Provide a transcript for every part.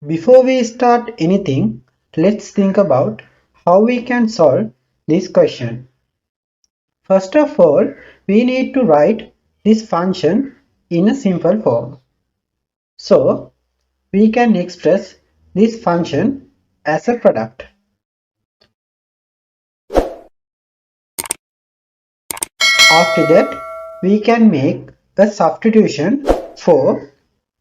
Before we start anything, let's think about how we can solve this question. First of all, we need to write this function in a simple form. So, we can express this function as a product. After that, we can make a substitution for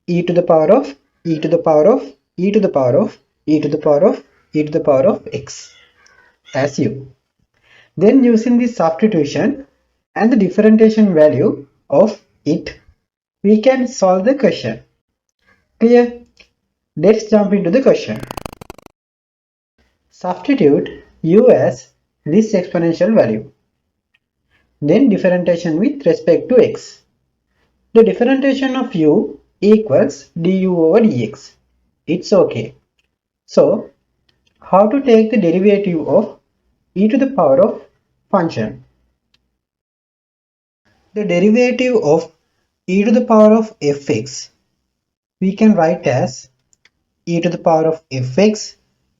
e to the power of e to the power of e to the power of e to the power of e to the power of x as u. Then using this substitution and the differentiation value of it, we can solve the question. Clear? Let's jump into the question. Substitute u as this exponential value. Then differentiation with respect to x. The differentiation of u equals du over dx. It's okay. So, how to take the derivative of e to the power of function? The derivative of e to the power of fx we can write as e to the power of fx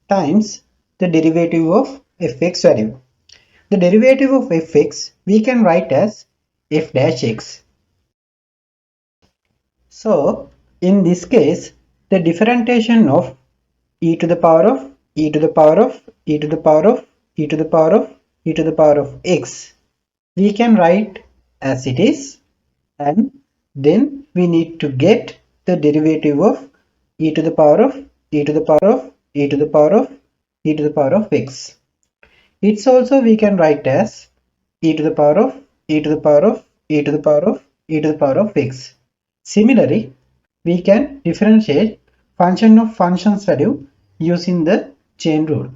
times the derivative of fx value. The derivative of fx we can write as f dash x. So, in this case, the differentiation of e to the power of e to the power of e to the power of e to the power of e to the power of x we can write as it is, and then we need to get the derivative of e to the power of e to the power of e to the power of e to the power of x. It's also we can write as e to the power of e to the power of e to the power of e to the power of x. Similarly, we can differentiate function of functions value using the chain rule.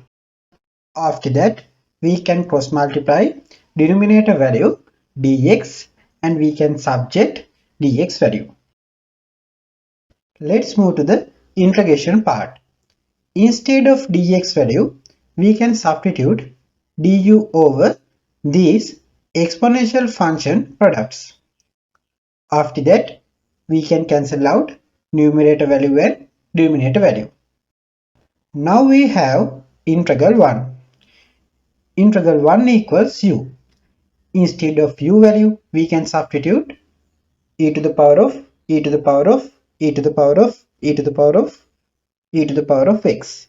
After that, we can cross multiply denominator value dx and we can subject dx value. Let's move to the integration part. Instead of dx value, we can substitute du over these exponential function products. After that, we can cancel out numerator value and denominator value. Now we have integral 1. Integral 1 equals u. Instead of u value, we can substitute e to the power of e to the power of e to the power of e to the power of e to the power of x.